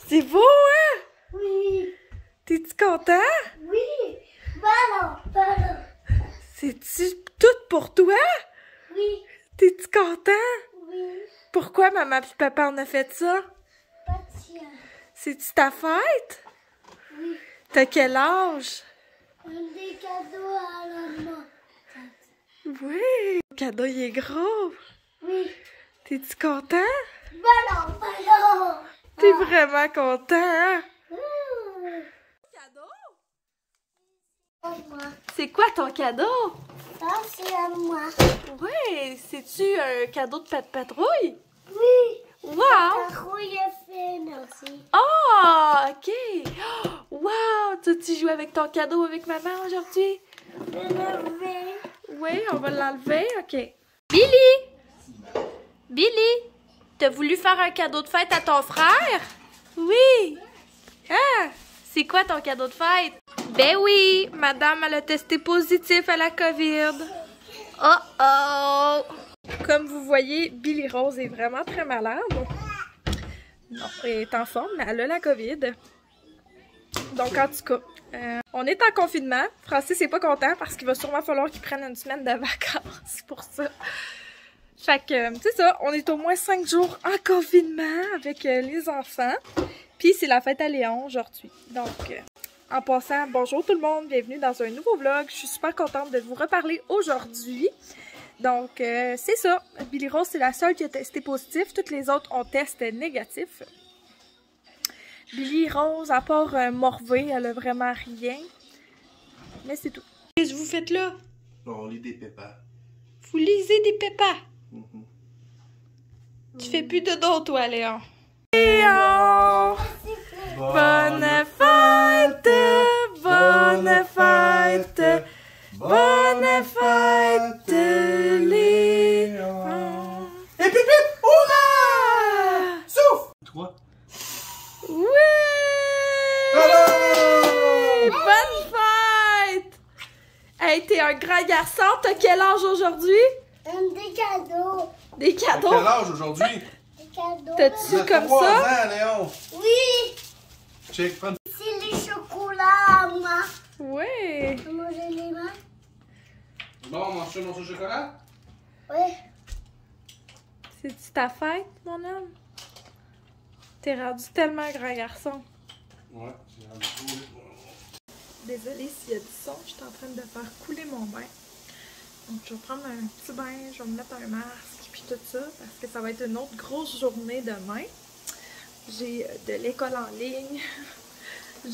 C'est beau, hein? Oui. T'es-tu content? Oui. Ballon. C'est-tu tout pour toi? Oui. T'es-tu content? Oui. Pourquoi maman et papa en a fait ça? Patient. C'est-tu ta fête? Oui. T'as quel âge? Des cadeaux à la main. Oui. Le cadeau, il est gros. Oui. T'es-tu content? Ballon. T'es vraiment content, hein? Cadeau? Moi. C'est quoi ton cadeau? Ça, c'est à moi. Oui, c'est-tu un cadeau de Patrouille? Oui. Wow! Patrouille fine aussi. Oh, ok! Wow! Tu joues avec ton cadeau avec maman aujourd'hui? Levé. Oui, on va l'enlever, ok. Billy! T'as voulu faire un cadeau de fête à ton frère? Oui! Ah! C'est quoi ton cadeau de fête? Ben oui! Madame, elle a testé positif à la COVID. Oh! Comme vous voyez, Billy Rose est vraiment très malade. Non, elle est en forme, mais elle a la COVID. Donc, en tout cas, on est en confinement. Francis n'est pas content parce qu'il va sûrement falloir qu'il prenne une semaine de vacances pour ça. Fait que, c'est ça, on est au moins 5 jours en confinement avec les enfants. Puis, c'est la fête à Léon aujourd'hui. Donc, en passant, bonjour tout le monde, bienvenue dans un nouveau vlog. Je suis super contente de vous reparler aujourd'hui. Donc, c'est ça. Billy Rose, c'est la seule qui a testé positif. Toutes les autres ont testé négatif. Billy Rose, à part morvée, elle a vraiment rien. Mais c'est tout. Qu'est-ce que vous faites là? On lit des pépas. Vous lisez des pépas? Tu fais plus de dos, toi, Léon. Léon! Bonne fête! Bonne fête! Bonne fête, Léon! Et pip pip! Hurrah! Souffle! Toi? Oui! Bravo! Bonne fête! Hey, t'es un grand garçon. T'as quel âge aujourd'hui? Des cadeaux. Des T'as cadeaux? quel âge aujourd'hui? Des cadeaux. T'as-tu comme 3 ça? ans, Léon! Oui. Check, prends. C'est les chocolats à moi. Oui! Manger les mains. Bon, on mange un morceau de chocolat? Oui. C'est-tu ta fête, mon homme? T'es rendu tellement grand garçon. Ouais, c'est rendu cool. Désolée s'il y a du son, je suis en train de faire couler mon bain. Donc je vais prendre un petit bain, je vais me mettre un masque puis tout ça parce que ça va être une autre grosse journée demain. J'ai de l'école en ligne,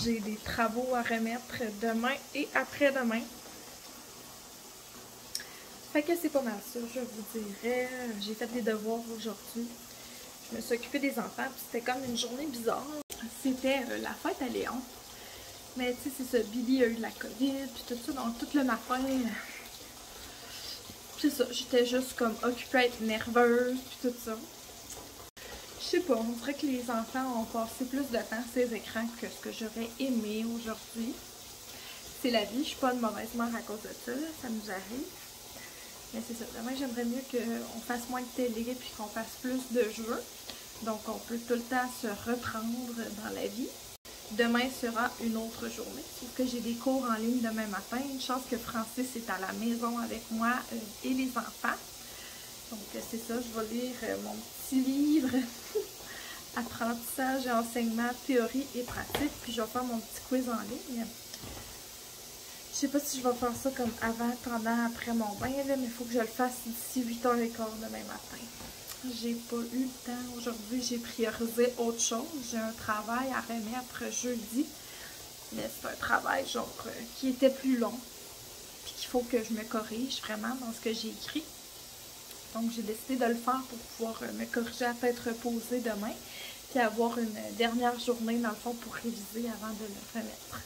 j'ai des travaux à remettre demain et après-demain. Fait que c'est pas mal ça, je vous dirais. J'ai fait des devoirs aujourd'hui. Je me suis occupée des enfants puis c'était comme une journée bizarre. C'était la fête à Léon. Mais tu sais, c'est ça, Billy a eu la COVID, puis tout ça, donc tout le matin, c'est ça, j'étais juste comme occupée à être nerveuse, puis tout ça. Je sais pas, on dirait que les enfants ont passé plus de temps sur les écrans que ce que j'aurais aimé aujourd'hui. C'est la vie, je suis pas de mauvaise mère à cause de ça, là, ça nous arrive. Mais c'est ça, vraiment j'aimerais mieux qu'on fasse moins de télé, puis qu'on fasse plus de jeux. Donc on peut tout le temps se reprendre dans la vie. Demain sera une autre journée, sauf que j'ai des cours en ligne demain matin. Une chance que Francis est à la maison avec moi et les enfants. Donc c'est ça, je vais lire mon petit livre Apprentissage et enseignement, théorie et pratique. Puis je vais faire mon petit quiz en ligne. Je sais pas si je vais faire ça comme avant, pendant, après mon bain, là, mais il faut que je le fasse d'ici 8h15 demain matin. J'ai pas eu le temps aujourd'hui, j'ai priorisé autre chose. J'ai un travail à remettre jeudi, mais c'est un travail genre qui était plus long, puis qu'il faut que je me corrige vraiment dans ce que j'ai écrit. Donc j'ai décidé de le faire pour pouvoir me corriger à tête reposée demain, puis avoir une dernière journée dans le fond pour réviser avant de le remettre.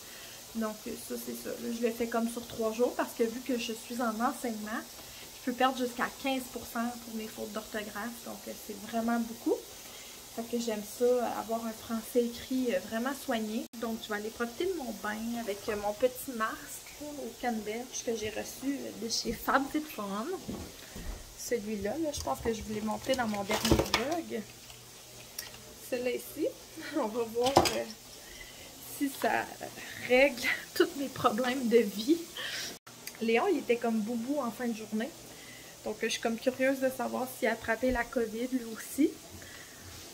Donc ça c'est ça, là, je l'ai fait comme sur 3 jours parce que vu que je suis en enseignement, je peux perdre jusqu'à 15% pour mes fautes d'orthographe, donc c'est vraiment beaucoup. Fait que j'aime ça, avoir un français écrit vraiment soigné. Donc je vais aller profiter de mon bain avec mon petit masque au canneberge que j'ai reçu de chez FabFitFun. Celui-là, là, je pense que je vous l'ai montré dans mon dernier vlog. celle-là ici. On va voir si ça règle tous mes problèmes de vie. Léon, il était comme boubou en fin de journée. Donc, je suis comme curieuse de savoir s'il a attrapé la COVID lui aussi.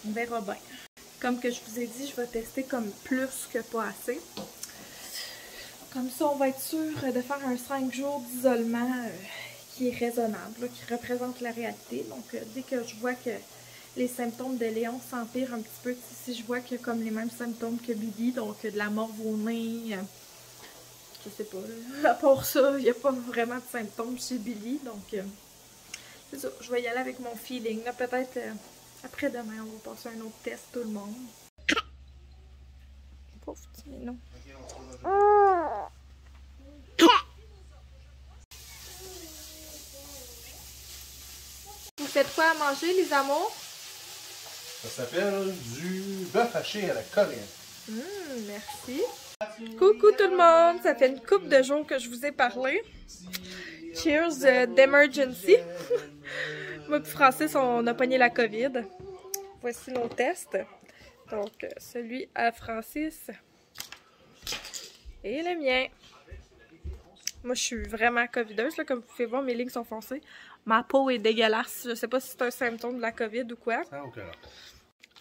On verra bien. Comme que je vous ai dit, je vais tester comme plus que pas assez. Comme ça, on va être sûr de faire un 5 jours d'isolement qui est raisonnable, là, qui représente la réalité. Donc, dès que je vois que les symptômes de Léon s'empirent un petit peu, si je vois qu'il y a comme les mêmes symptômes que Billy, donc de la morve au nez, je sais pas, là. À part ça, il n'y a pas vraiment de symptômes chez Billy, donc c'est ça, je vais y aller avec mon feeling. Peut-être après-demain, on va passer un autre test, tout le monde. Pauvre petit minou. Vous faites quoi à manger, les amours? Ça s'appelle du bœuf haché à la coréenne. Merci. Coucou tout le monde! Ça fait une couple de jours que je vous ai parlé. Cheers d'emergency. Moi et Francis, on a pogné la COVID. Voici nos tests. Donc, celui à Francis et le mien. Moi, je suis vraiment covideuse, là, comme vous pouvez voir, mes lignes sont foncées. Ma peau est dégueulasse. Je sais pas si c'est un symptôme de la COVID ou quoi. Ça n'a aucun rapport.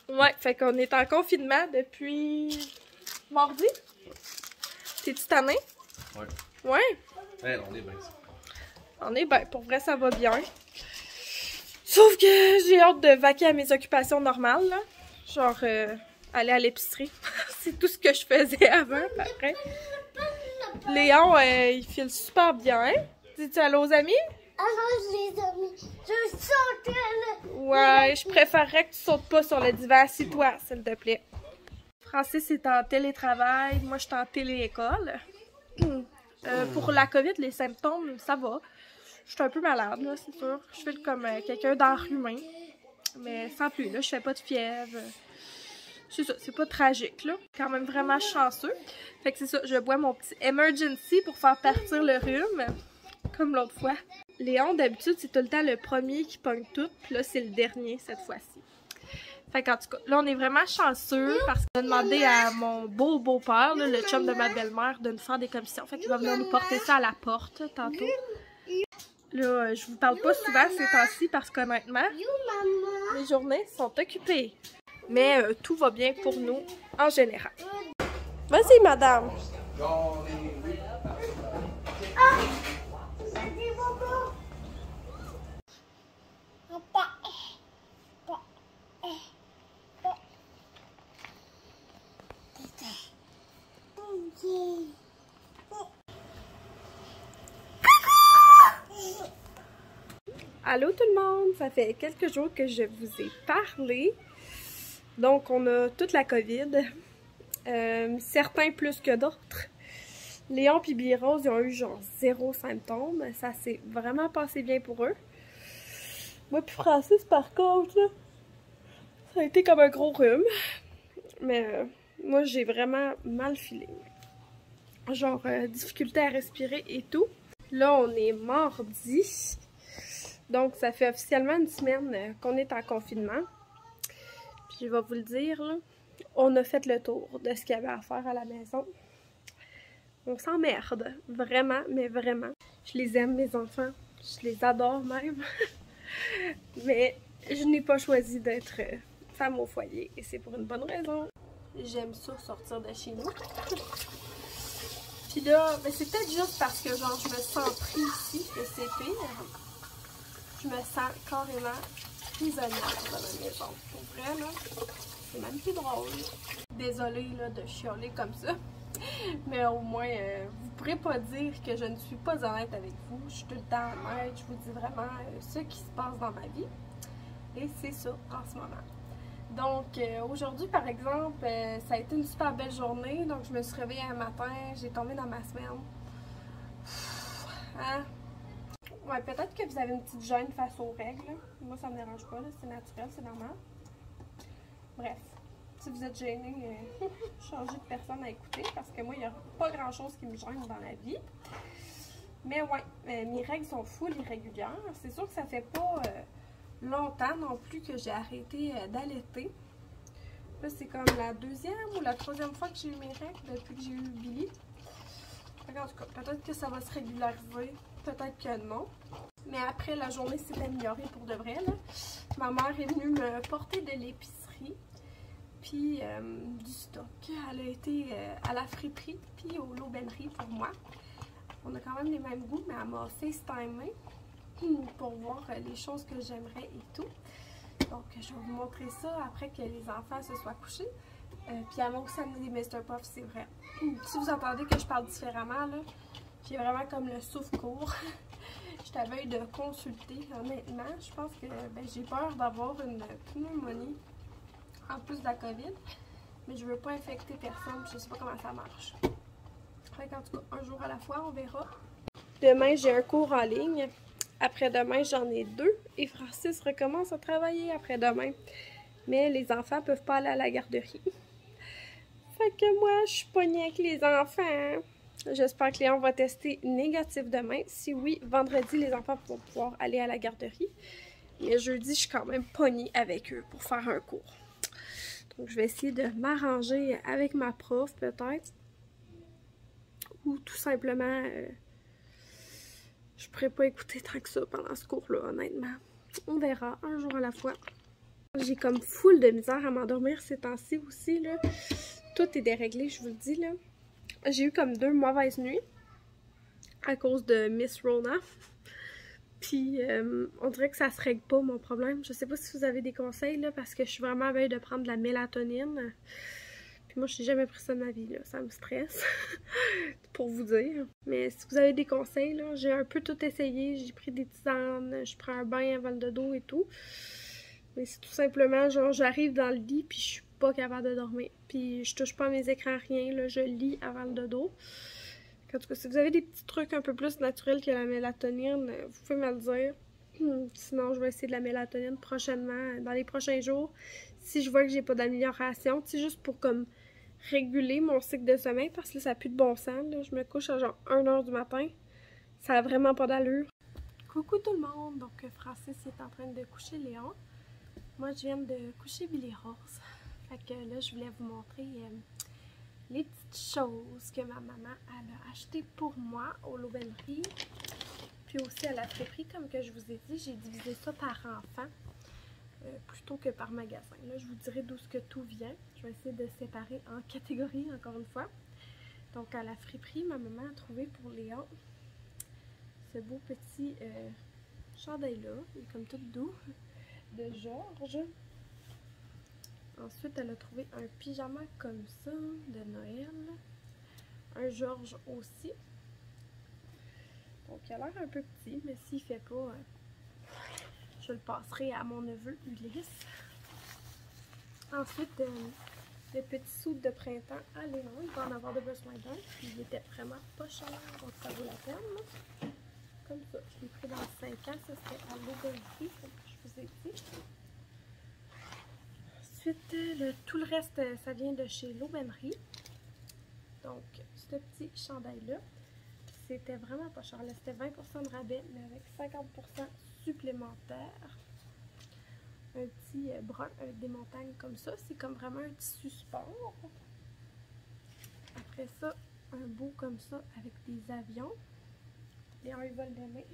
Ouais, fait qu'on est en confinement depuis mardi. T'es-tu tanné? Ouais. Ouais? Ouais, on est bien. On est bien. Pour vrai, ça va bien. Sauf que j'ai hâte de vaquer à mes occupations normales, là. Genre, aller à l'épicerie. C'est tout ce que je faisais avant, après. Léon, il file super bien. Dis-tu allô aux amis? Alors, les amis, je saute là. Ouais, je préférerais que tu sautes pas sur le divan. Assis-toi, s'il te plaît. Francis est en télétravail. Moi, je suis en téléécole. Pour la COVID, les symptômes, ça va. Je suis un peu malade, là, c'est sûr. Je file comme quelqu'un d'enrhumé. Mais sans plus, là, je fais pas de fièvre. C'est ça, c'est pas tragique, là. Quand même vraiment chanceux. Fait que c'est ça, je bois mon petit emergency pour faire partir le rhume. Comme l'autre fois. Léon, d'habitude, c'est tout le temps le premier qui pogne tout. Puis là, c'est le dernier cette fois-ci. Fait qu'en tout cas, là, on est vraiment chanceux parce qu'on a demandé à mon beau-beau-père, le chum de ma belle-mère, de nous faire des commissions. Fait qu'il va venir nous porter ça à la porte tantôt. Là, je vous parle pas souvent ces temps-ci parce qu'honnêtement, les journées sont occupées. Mais tout va bien pour nous en général. Vas-y, madame. Allô tout le monde, ça fait quelques jours que je vous ai parlé. Donc on a toute la COVID, certains plus que d'autres. Léon et Billy Rose, ils ont eu genre 0 symptômes, ça s'est vraiment passé bien pour eux. Moi puis Francis par contre, là, ça a été comme un gros rhume. Mais moi j'ai vraiment mal filé. Genre difficulté à respirer et tout. Là on est mardi. Donc, ça fait officiellement une semaine qu'on est en confinement. Puis, je vais vous le dire, là, on a fait le tour de ce qu'il y avait à faire à la maison. On s'emmerde, vraiment, mais vraiment. Je les aime, mes enfants. Je les adore même. Mais je n'ai pas choisi d'être femme au foyer et c'est pour une bonne raison. J'aime ça sortir de chez nous. Puis là, ben, c'est peut-être juste parce que genre je me sens pris ici que c'est pire. Je me sens carrément prisonnière dans ma maison. Pour vrai, là, c'est même plus drôle. Désolée là, de chialer comme ça. Mais au moins, vous ne pourrez pas dire que je ne suis pas honnête avec vous. Je suis tout le temps honnête. Je vous dis vraiment ce qui se passe dans ma vie. Et c'est ça en ce moment. Donc, aujourd'hui, par exemple, ça a été une super belle journée. Donc, je me suis réveillée un matin. J'ai tombé dans ma semaine. Hein? Ouais, peut-être que vous avez une petite gêne face aux règles. Moi, ça me dérange pas. C'est naturel, c'est normal. Bref. Si vous êtes gêné, changez de personne à écouter parce que moi, il n'y a pas grand-chose qui me gêne dans la vie. Mais ouais, mes règles sont full irrégulières. C'est sûr que ça fait pas longtemps non plus que j'ai arrêté d'allaiter. Là, c'est comme la deuxième ou la troisième fois que j'ai eu mes règles depuis que j'ai eu Billy. En tout cas, peut-être que ça va se régulariser, peut-être que non. Mais après, la journée s'est améliorée pour de vrai, là. Ma mère est venue me porter de l'épicerie, puis du stock. Elle a été à la friperie, puis au l'aubainerie pour moi. On a quand même les mêmes goûts, mais elle m'a FaceTimé pour voir les choses que j'aimerais et tout. Donc, je vais vous montrer ça après que les enfants se soient couchés. Puis elle m'a aussi amené des Mr. Puff, c'est vrai. Si vous entendez que je parle différemment, là, j'ai vraiment comme le souffle court. Je t'avais de consulter, honnêtement. Je pense que j'ai peur d'avoir une pneumonie en plus de la COVID. Mais je veux pas infecter personne, je sais pas comment ça marche. Fait qu'en tout cas, un jour à la fois, on verra. Demain, j'ai un cours en ligne. Après-demain, j'en ai 2. Et Francis recommence à travailler après-demain. Mais les enfants peuvent pas aller à la garderie. Fait que moi, je suis pognée avec les enfants. J'espère que Léon va tester négatif demain. Si oui, vendredi, les enfants vont pouvoir aller à la garderie. Mais jeudi, je suis quand même pognée avec eux pour faire un cours. Donc, je vais essayer de m'arranger avec ma prof, peut-être. Ou tout simplement, je pourrais pas écouter tant que ça pendant ce cours-là, honnêtement. On verra, un jour à la fois. J'ai comme full de misère à m'endormir ces temps-ci aussi, là. Tout est déréglé, je vous le dis, là. J'ai eu comme 2 mauvaises nuits à cause de Miss Rona. Puis, on dirait que ça se règle pas, mon problème. Je sais pas si vous avez des conseils, là, parce que je suis vraiment à veille de prendre de la mélatonine. Puis moi, je n'ai jamais pris ça de ma vie, là. Ça me stresse, pour vous dire. Mais si vous avez des conseils, là, j'ai un peu tout essayé. J'ai pris des tisanes, je prends un bain avant le dodo et tout. Mais c'est tout simplement, genre, j'arrive dans le lit, puis je suis pas capable de dormir. Puis je touche pas à mes écrans, rien, là, je lis avant le dodo. En tout cas, si vous avez des petits trucs un peu plus naturels que la mélatonine, vous pouvez me le dire. Sinon, je vais essayer de la mélatonine prochainement, dans les prochains jours. Si je vois que j'ai pas d'amélioration, c'est juste pour comme réguler mon cycle de sommeil, parce que là, ça n'a plus de bon sens. Là. Je me couche à genre 1h du matin. Ça a vraiment pas d'allure. Coucou tout le monde! Donc, Francis est en train de coucher Léon. Moi, je viens de coucher Billy Rose. Fait que là, je voulais vous montrer les petites choses que ma maman elle a achetées pour moi au l'aubainerie. Puis aussi à la friperie, comme que je vous ai dit, j'ai divisé ça par enfant plutôt que par magasin. Là, je vous dirai d'où ce que tout vient. Je vais essayer de séparer en catégories, encore une fois. Donc, à la friperie, ma maman a trouvé pour Léon ce beau petit chandail-là. Il est comme tout doux, de Georges. Ensuite, elle a trouvé un pyjama comme ça, de Noël. Un Georges aussi. Donc, il a l'air un peu petit, mais s'il fait pas, je le passerai à mon neveu Ulysse. Ensuite, le petit soude de printemps à Léon. Il va en avoir de besoin d'un. Puis, il était vraiment pas cher, donc ça vaut la peine. Comme ça, je l'ai pris dans 5 ans. Ça, c'était à l'aubainerie, comme je vous ai dit. Ensuite, tout le reste, ça vient de chez l'aubainerie. Donc, ce petit chandail-là, c'était vraiment pas cher. Là, c'était 20% de rabais, mais avec 50% supplémentaire. Un petit brun avec des montagnes comme ça. C'est comme vraiment un tissu sport. Après ça, un beau comme ça avec des avions. Et un vol d'aimer.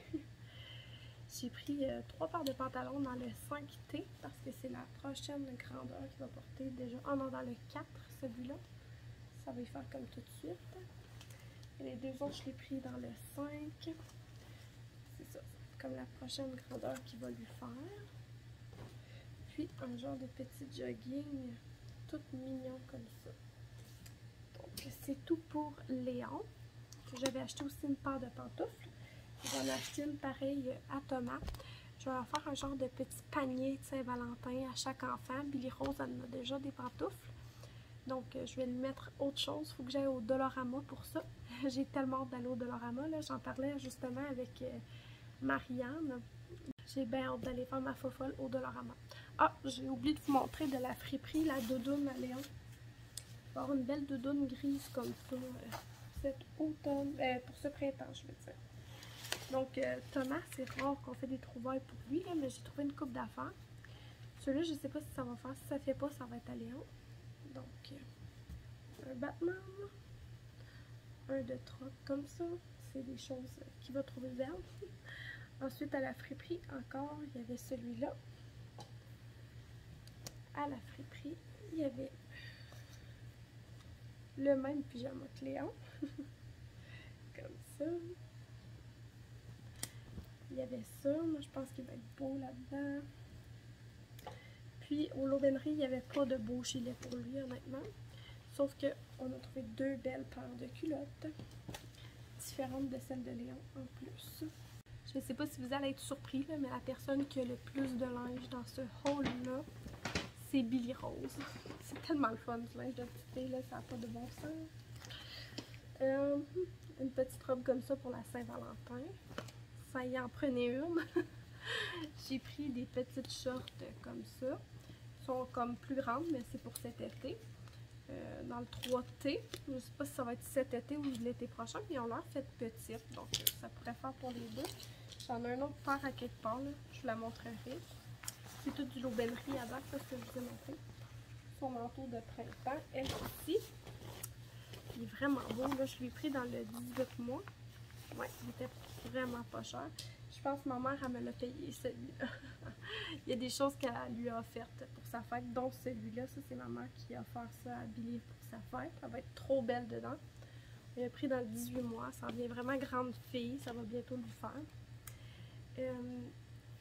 J'ai pris 3 paires de pantalons dans le 5T parce que c'est la prochaine grandeur qui va porter déjà. Oh non, dans le 4, celui-là. Ça va y faire comme tout de suite. Et les 2 autres, je l'ai pris dans le 5. C'est ça, comme la prochaine grandeur qui va lui faire. Puis un genre de petit jogging, tout mignon comme ça. Donc c'est tout pour Léon. J'avais acheté aussi une paire de pantoufles. J'en ai acheté une pareille à Thomas. Je vais leur faire un genre de petit panier de Saint-Valentin à chaque enfant. Billy Rose en a déjà des pantoufles. Donc, je vais lui mettre autre chose. Il faut que j'aille au Dollarama pour ça. J'ai tellement hâte d'aller au Dollarama. J'en parlais justement avec Marianne. J'ai bien hâte d'aller faire ma fofolle au Dollarama. Ah, j'ai oublié de vous montrer de la friperie, la doudoune à Léon. Il va y avoir une belle doudoune grise comme ça cet automne, pour ce printemps, je veux dire. Donc, Thomas, c'est rare qu'on fait des trouvailles pour lui, là, mais j'ai trouvé une coupe d'affaires. Celui-là, je ne sais pas si ça va faire. Si ça ne fait pas, ça va être à Léon. un Batman, un de troc comme ça. C'est des choses qu'il va trouver belles. Ensuite, à la friperie, encore, il y avait celui-là. À la friperie, il y avait le même pyjama que Léon. Comme ça. Il y avait ça. Moi, je pense qu'il va être beau là-dedans. Puis, au L'Aubainerie, il n'y avait pas de beau gilet pour lui, honnêtement. Sauf qu'on a trouvé deux belles paires de culottes. Différentes de celles de Léon, en plus. Je ne sais pas si vous allez être surpris, là, mais la personne qui a le plus de linge dans ce haul-là, c'est Billy Rose. C'est tellement le fun, du linge de petite fille, là, ça n'a pas de bon sens. Une petite robe comme ça pour la Saint-Valentin. Ça y en prenait une. J'ai pris des petites shorts comme ça. Elles sont comme plus grandes, mais c'est pour cet été. Dans le 3T. Je ne sais pas si ça va être cet été ou l'été prochain, mais ils ont l'air fait petites, donc ça pourrait faire pour les deux. J'en ai un autre paire à quelque part, là. Je vous la montrerai. C'est tout du L'Aubainerie à date, parce que je vous ai montré. Son manteau de printemps, elle aussi. Il est vraiment beau, là. Je l'ai pris dans le 18 mois. Ouais, il était vraiment pas cher. Je pense que ma mère, elle me l'a payé, celui-là. Il y a des choses qu'elle lui a offertes pour sa fête, dont celui-là. Ça, c'est ma mère qui a offert ça à Billy pour sa fête. Elle va être trop belle dedans. Elle a pris dans le 18 mois. Ça en vient vraiment grande fille. Ça va bientôt lui faire.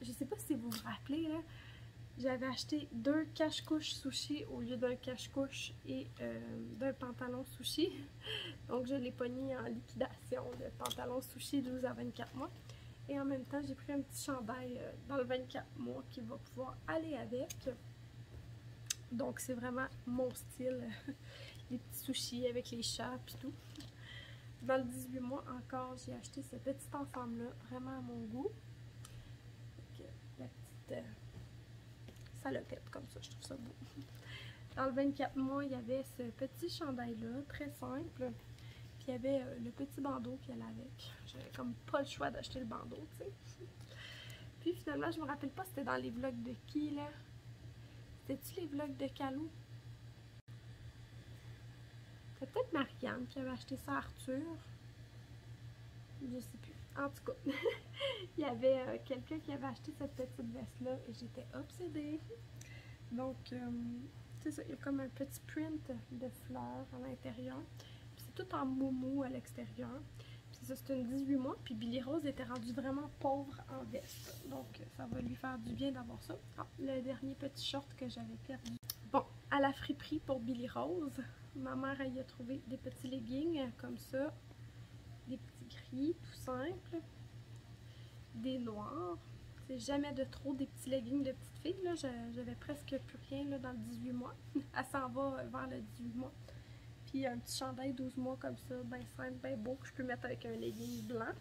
Je sais pas si vous vous rappelez, là. J'avais acheté 2 cache-couches sushi au lieu d'un cache-couche et d'un pantalon sushi. Donc, je l'ai pogné en liquidation, le pantalon sushi 12 à 24 mois. Et en même temps, j'ai pris un petit chandail dans le 24 mois qui va pouvoir aller avec. Donc, c'est vraiment mon style. Les petits sushis avec les chats et tout. Dans le 18 mois encore, j'ai acheté ce petit ensemble-là, vraiment à mon goût. Donc, la petite salopette comme ça, je trouve ça beau. Dans le 24 mois, il y avait ce petit chandail-là, très simple. Puis il y avait le petit bandeau qu'il y allait avec. J'avais comme pas le choix d'acheter le bandeau, tu sais. Puis finalement, je me rappelle pas c'était dans les vlogs de qui, là. C'était-tu les vlogs de Calou? C'est peut-être Marianne qui avait acheté ça à Arthur. Je sais plus. En tout cas, il y avait quelqu'un qui avait acheté cette petite veste-là et j'étais obsédée. Donc, c'est ça, il y a comme un petit print de fleurs à l'intérieur. C'est tout en moumou à l'extérieur. Puis ça, c'est une 18 mois. Puis Billy Rose était rendue vraiment pauvre en veste. Donc, ça va lui faire du bien d'avoir ça. Ah, le dernier petit short que j'avais perdu. Bon, à la friperie pour Billy Rose, ma mère, elle y a trouvé des petits leggings comme ça. Des petits gris, tout simples. Des noirs. C'est jamais de trop des petits leggings de petite fille. Là, j'avais presque plus rien là, dans le 18 mois. Elle s'en va vers le 18 mois. Puis un petit chandail 12 mois comme ça, bien simple, bien beau, que je peux mettre avec un legging blanc.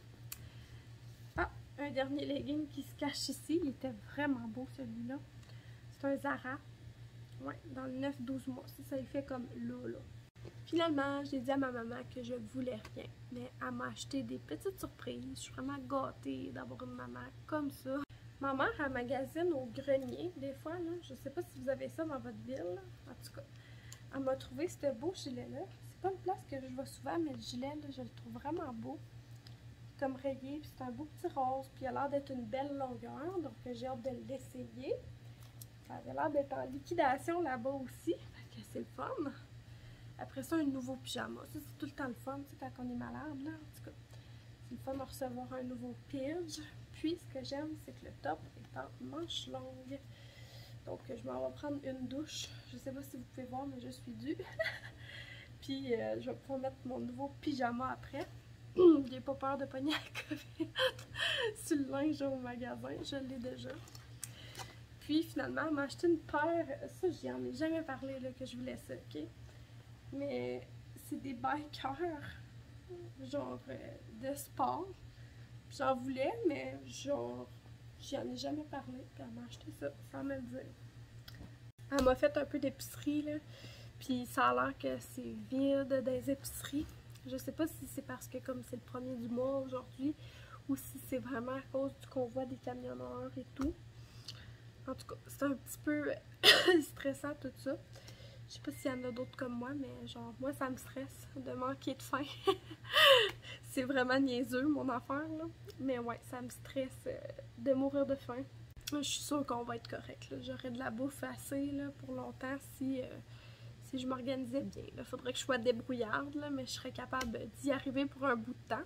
Ah, un dernier legging qui se cache ici. Il était vraiment beau celui-là. C'est un Zara. Ouais, dans le 9-12 mois. Ça lui fait comme là. Finalement, j'ai dit à ma maman que je voulais rien. Mais elle m'a acheté des petites surprises. Je suis vraiment gâtée d'avoir une maman comme ça. Ma mère, elle magasine au grenier, des fois, là. Je sais pas si vous avez ça dans votre ville, là. En tout cas. Elle m'a trouvé ce beau gilet-là. C'est pas une place que je vois souvent, mais le gilet, là, je le trouve vraiment beau. Comme rayé, puis c'est un beau petit rose, puis il a l'air d'être une belle longueur, donc j'ai hâte de l'essayer. Ça avait l'air d'être en liquidation là-bas aussi, fait que c'est le fun. Après ça, un nouveau pyjama. Ça, c'est tout le temps le fun, tu sais, quand on est malade, là. En tout cas, c'est le fun de recevoir un nouveau pidge. Puis, ce que j'aime, c'est que le top est en manche longue. Donc, je m'en vais prendre une douche. Je sais pas si vous pouvez voir, mais je suis due. Puis, je vais pouvoir mettre mon nouveau pyjama après. J'ai pas peur de pogner la COVID sur le linge au magasin. Je l'ai déjà. Puis, finalement, elle m'a acheté une paire. Ça, j'en ai jamais parlé, là, que je voulais ça, ok? Mais c'est des bikers. Genre, de sport. J'en voulais, mais genre... J'en ai jamais parlé, puis elle m'a acheté ça, sans me le dire. Elle m'a fait un peu d'épicerie, là, puis ça a l'air que c'est vide des épiceries. Je sais pas si c'est parce que comme c'est le 1er du mois aujourd'hui, ou si c'est vraiment à cause du convoi des camionneurs et tout. En tout cas, c'est un petit peu stressant tout ça. Je sais pas s'il y en a d'autres comme moi, mais genre, moi, ça me stresse de manquer de faim. C'est vraiment niaiseux, mon affaire, là. Mais ouais, ça me stresse de mourir de faim. Je suis sûre qu'on va être correct. J'aurais de la bouffe assez là, pour longtemps si je m'organisais bien. Il faudrait que je sois débrouillarde, là, mais je serais capable d'y arriver pour un bout de temps.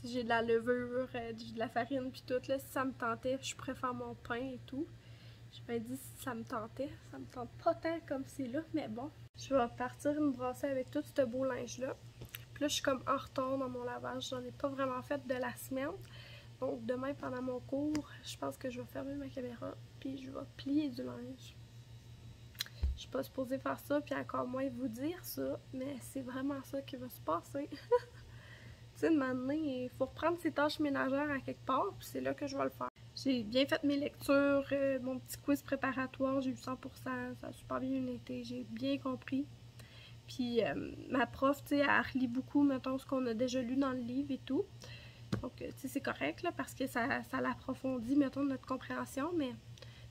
Si j'ai de la levure, de la farine, puis tout, là, si ça me tentait, je pourrais faire mon pain et tout. Je me dis si ça me tentait. Ça me tente pas tant comme c'est là, mais bon. Je vais partir me brasser avec tout ce beau linge-là. Puis là, je suis comme en retard dans mon lavage. J'en ai pas vraiment fait de la semaine. Donc demain, pendant mon cours, je pense que je vais fermer ma caméra. Puis je vais plier du linge. Je suis pas supposée faire ça, puis encore moins vous dire ça. Mais c'est vraiment ça qui va se passer. Tu sais, de m'amener, il faut reprendre ses tâches ménagères à quelque part. Puis c'est là que je vais le faire. J'ai bien fait mes lectures, mon petit quiz préparatoire, j'ai eu 100%, ça a super bien été, j'ai bien compris. Puis ma prof, tu sais, elle relit beaucoup, mettons, ce qu'on a déjà lu dans le livre et tout. Donc, tu sais, c'est correct, là, parce que ça l'approfondit, mettons, notre compréhension, mais,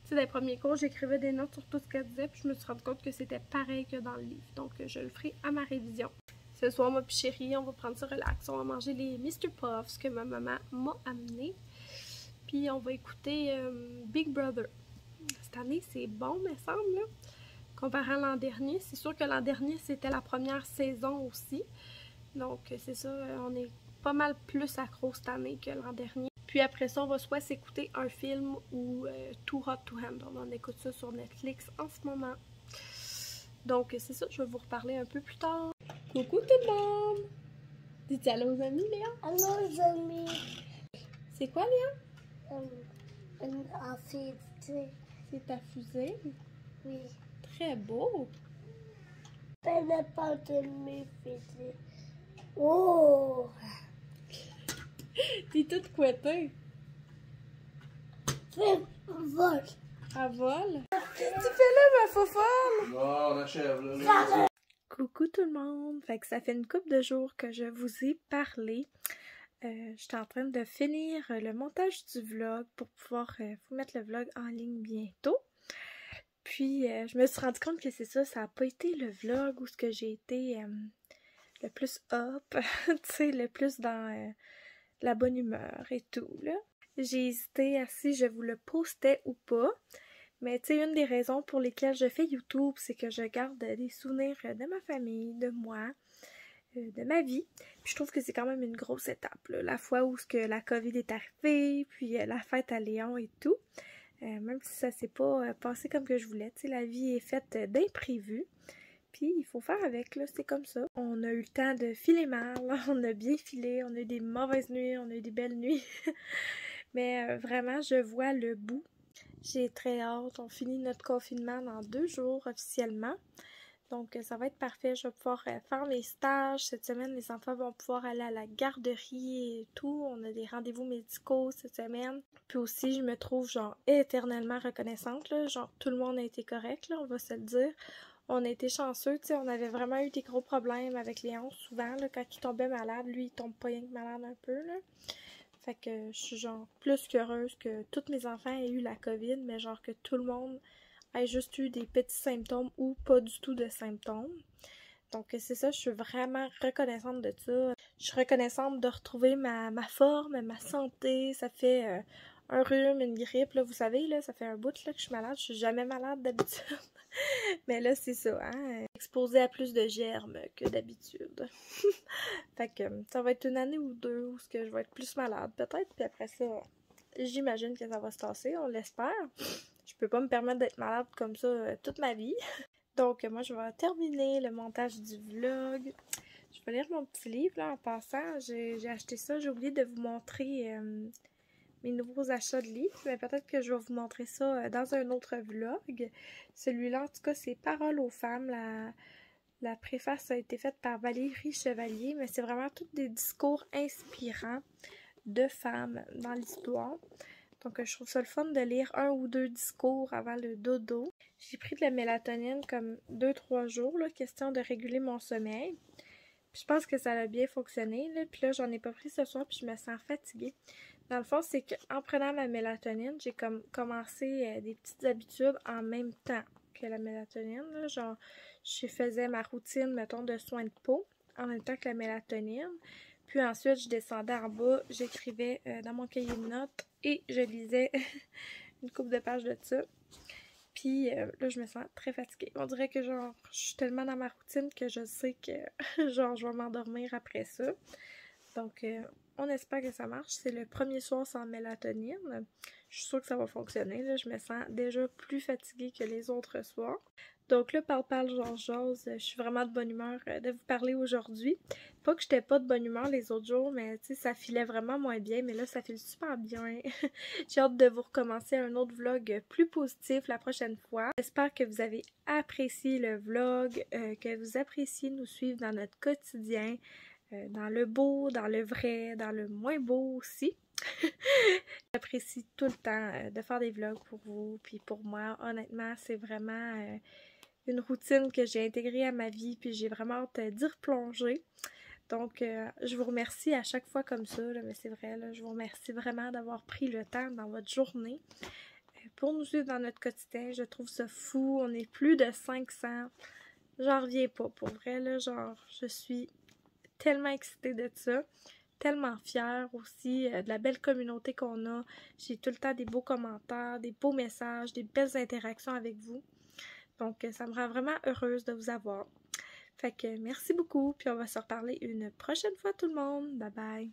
tu sais, dans les premiers cours, j'écrivais des notes sur tout ce qu'elle disait, puis je me suis rendu compte que c'était pareil que dans le livre. Donc, je le ferai à ma révision. Ce soir, ma petite chérie, on va prendre ça relax, on va manger les Mr. Puffs que ma maman m'a amenés. Puis on va écouter Big Brother. Cette année, c'est bon, me semble, là. Comparé à l'an dernier. C'est sûr que l'an dernier, c'était la première saison aussi. Donc, c'est ça, on est pas mal plus accro cette année que l'an dernier. Puis après ça, on va soit s'écouter un film ou Too Hot to Handle. On écoute ça sur Netflix en ce moment. Donc, c'est ça, je vais vous reparler un peu plus tard. Coucou tout le monde! Dis-tu allô aux amis, Léa? Allô, les amis. C'est quoi, Léa? Un fusée. C'est ta fusée. Oui. Très beau. Ben pas de mes fusées. Oh! T'es toute couettée. Fais vol. À vol. Qu'est-ce que tu fais là, ma fofolle? Bon, on achève, là. Coucou tout le monde. Fait que ça fait une couple de jours que je vous ai parlé. J'étais en train de finir le montage du vlog pour pouvoir vous mettre le vlog en ligne bientôt. Puis je me suis rendu compte que c'est ça, ça n'a pas été le vlog où ce que j'ai été le plus up, tu sais, le plus dans la bonne humeur et tout, là. J'ai hésité à si je vous le postais ou pas. Mais tu sais, une des raisons pour lesquelles je fais YouTube, c'est que je garde des souvenirs de ma famille, de moi, de ma vie. Puis je trouve que c'est quand même une grosse étape, là. La fois où que la COVID est arrivée, puis la fête à Léon et tout. Même si ça s'est pas passé comme que je voulais. Tu sais, la vie est faite d'imprévus. Puis il faut faire avec, là, c'est comme ça. On a eu le temps de filer mal, on a bien filé, on a eu des mauvaises nuits, on a eu des belles nuits. Mais vraiment, je vois le bout. J'ai très hâte. On finit notre confinement dans 2 jours officiellement. Donc, ça va être parfait. Je vais pouvoir faire mes stages. Cette semaine, les enfants vont pouvoir aller à la garderie et tout. On a des rendez-vous médicaux cette semaine. Puis aussi, je me trouve, genre, éternellement reconnaissante, là. Genre, tout le monde a été correct, là, on va se le dire. On a été chanceux, tu sais, on avait vraiment eu des gros problèmes avec Léon, souvent, là, quand il tombait malade. Lui, il tombe pas rien que malade un peu, là. Fait que je suis, genre, plus qu'heureuse que tous mes enfants aient eu la COVID, mais genre que tout le monde ait juste eu des petits symptômes ou pas du tout de symptômes. Donc c'est ça, je suis vraiment reconnaissante de ça. Je suis reconnaissante de retrouver ma forme, ma santé. Ça fait un rhume, une grippe, là, vous savez, là, ça fait un bout là, que je suis malade. Je suis jamais malade d'habitude. Mais là, c'est ça, hein, exposée à plus de germes que d'habitude. Fait que ça va être une année ou 2 où je vais être plus malade, peut-être. Puis après ça, j'imagine que ça va se tasser, on l'espère. Je peux pas me permettre d'être malade comme ça toute ma vie. Donc, moi, je vais terminer le montage du vlog. Je vais lire mon petit livre, là, en passant. J'ai acheté ça. J'ai oublié de vous montrer mes nouveaux achats de livres. Mais peut-être que je vais vous montrer ça dans un autre vlog. Celui-là, en tout cas, c'est Paroles aux femmes. La préface a été faite par Valérie Chevalier. Mais c'est vraiment tous des discours inspirants de femmes dans l'histoire. Donc, je trouve ça le fun de lire 1 ou 2 discours avant le dodo. J'ai pris de la mélatonine comme 2-3 jours, là, question de réguler mon sommeil. Puis je pense que ça a bien fonctionné, là. Puis là, j'en ai pas pris ce soir, puis je me sens fatiguée. Dans le fond, c'est qu'en prenant ma mélatonine, j'ai comme commencé des petites habitudes en même temps que la mélatonine, là. Genre, je faisais ma routine, mettons, de soins de peau en même temps que la mélatonine. Puis ensuite, je descendais en bas, j'écrivais dans mon cahier de notes et je lisais une couple de pages de ça. Puis là, je me sens très fatiguée. On dirait que genre, je suis tellement dans ma routine que je sais que genre, je vais m'endormir après ça. Donc, on espère que ça marche. C'est le premier soir sans mélatonine. Je suis sûre que ça va fonctionner. Là. Je me sens déjà plus fatiguée que les autres soirs. Donc là, parle, jase, je suis vraiment de bonne humeur de vous parler aujourd'hui. Pas que j'étais pas de bonne humeur les autres jours, mais tu sais, ça filait vraiment moins bien. Mais là, ça file super bien. J'ai hâte de vous recommencer un autre vlog plus positif la prochaine fois. J'espère que vous avez apprécié le vlog, que vous appréciez nous suivre dans notre quotidien. Dans le beau, dans le vrai, dans le moins beau aussi. J'apprécie tout le temps de faire des vlogs pour vous, puis pour moi. Honnêtement, c'est vraiment une routine que j'ai intégrée à ma vie, puis j'ai vraiment hâte d'y replonger. Donc, je vous remercie à chaque fois comme ça, là, mais c'est vrai, là, je vous remercie vraiment d'avoir pris le temps dans votre journée pour nous suivre dans notre quotidien. Je trouve ça fou, on est plus de 500. J'en reviens pas, pour vrai, là, genre, je suis tellement excitée de ça, tellement fière aussi de la belle communauté qu'on a. J'ai tout le temps des beaux commentaires, des beaux messages, des belles interactions avec vous. Donc, ça me rend vraiment heureuse de vous avoir. Fait que merci beaucoup, puis on va se reparler une prochaine fois tout le monde. Bye bye!